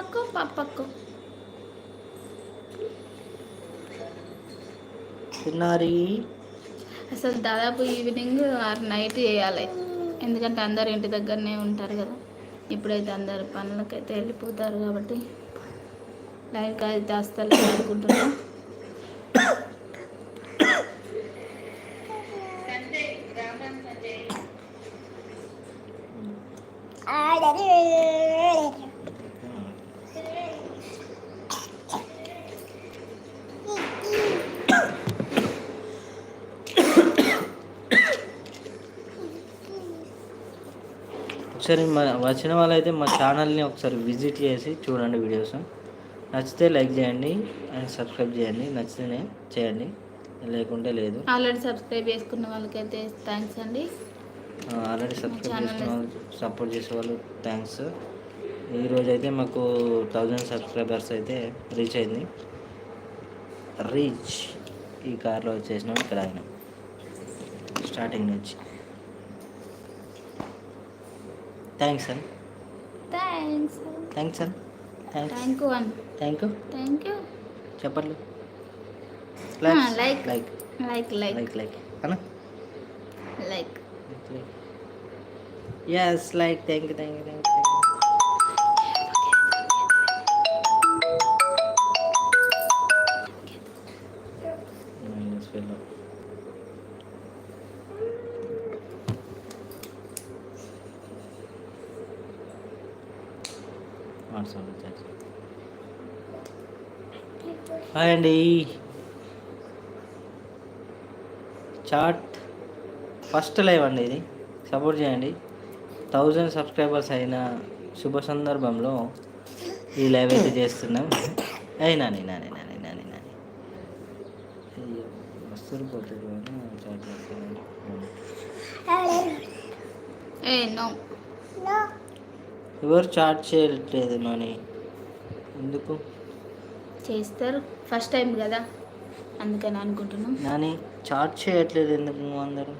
మమ్మకు పప్పకు తిన్నారి. అసలు దాదాపు evening or night చేయాలి, ఎందుకంటే అందరు ఇంటి దగ్గరనే ఉంటారు కదా. ఇప్పుడైతే అందరు పనులకైతే వెళ్ళిపోతారు కాబట్టి లైవ్కి అయితే వస్తలేదు అనుకుంటున్నా. ఒకసారి వచ్చిన వాళ్ళైతే మా ఛానల్ని ఒకసారి విజిట్ చేసి చూడండి వీడియోస్. నచ్చితే లైక్ చేయండి అండ్ సబ్స్క్రైబ్ చేయండి. నచ్చితేనే చేయండి, లేకుంటే లేదు. ఆల్రెడీ సబ్స్క్రైబ్ చేసుకున్న వాళ్ళకైతే థ్యాంక్స్ అండి. ఆల్రెడీ సబ్స్క్రైబ్ చేసుకున్న వాళ్ళు, సపోర్ట్ చేసే వాళ్ళు థ్యాంక్స్. ఈరోజు అయితే మాకు 1000 సబ్స్క్రైబర్స్ అయితే రీచ్ అయింది. ఈ కార్లో వచ్చేసినాం, ఇక్కడ అయినాం స్టార్టింగ్ నుంచి. థ్యాంక్స్ అండి. థ్యాంక్స్ థ్యాంక్స్ అండి. థ్యాంక్ యూ అండి. థ్యాంక్ యూ చెప్పండి. Like like like like like like అన్న లైక్ ఎస్ లైక్. Thank you. హాయ్ అండి. చాట్ ఫస్ట్ లైవ్ అండి ఇది, సపోర్ట్ చేయండి. 1000 సబ్స్క్రైబర్స్ అయిన శుభ సందర్భంలో ఈ లైవ్ అయితే చేస్తున్నాం. నాని అయ్యో వస్తారు పోతుంది చాట్ చేస్తున్నాను. ఎవరు చాట్ చేయట్లేదు నాని, ఎందుకు చేస్తారు? ఫస్ట్ టైం కదా, అందుకని అనుకుంటున్నాం. నాని చాట్ చేయట్లేదు ఎందుకు నువ్వు అందరూ?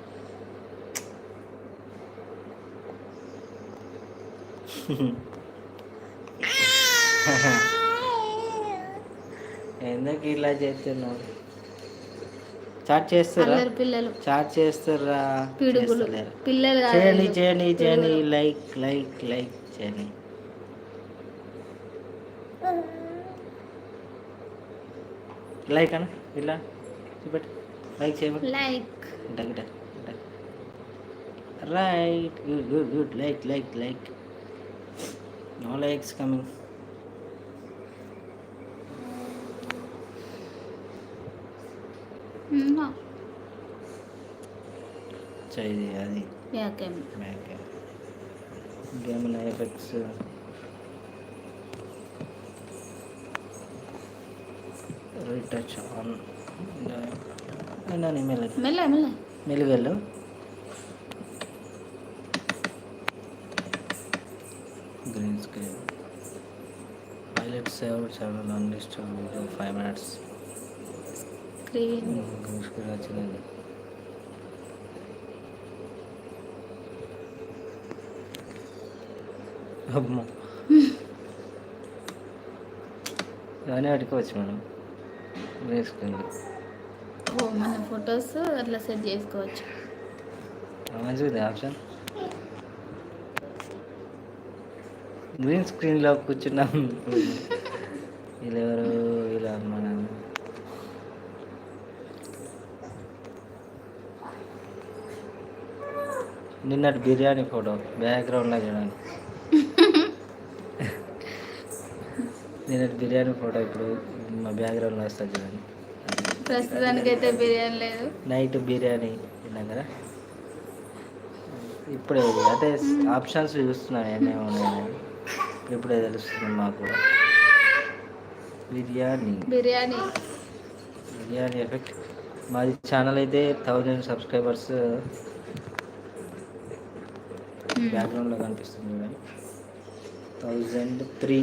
ఎందుకు ఇలా చేస్తున్నావు? చాట్ చేస్తారా? పిల్లలు చాట్ చేస్తారా? పిల్లలు చేయండి. లైక్ చేయండి. లైక్ అన్న ఇలా చూపెట్టు, లైక్ చేయమని. Like right, good. Like. No likes coming. ఇది అది గేమ్ ఎఫెక్ట్స్. రీటచ్ ఆన్ మెల్లిగెళ్ళు. Green screen highlight save channel unlist video 5 minutes. Green screen వచ్చిందండి. అమ్మో ఇవన్నీ పెట్టుకోవచ్చు మనం గ్రీన్ స్క్రీన్. మన ఫొటోస్ అట్లా సెట్ చేసుకోవచ్చు. మంచిది ఆప్షన్. గ్రీన్ స్క్రీన్లో కూర్చున్నాం. వీళ్ళెవరు? వీళ్ళ మన నిన్నటి బిర్యానీ ఫోటో బ్యాక్గ్రౌండ్లో చూడండి. నిన్నటి బిర్యానీ ఫోటో ఇప్పుడు మా బ్యాక్గ్రౌండ్లో వస్తుంది చూడండి. ప్రస్తుతానికైతే బిర్యానీ లేదు, నైట్ బిర్యానీ తిన్నాం కదా. ఇప్పుడే అంటే ఆప్షన్స్ చూస్తున్నాను ఏమేమి ఉన్నాయని, ఇప్పుడే తెలుస్తుంది మాకు కూడా. బిర్యానీ ఎఫెక్ట్. మాది ఛానల్ అయితే 1000 సబ్స్క్రైబర్స్ బ్యాక్గ్రౌండ్లో కనిపిస్తుంది చూడండి. 1003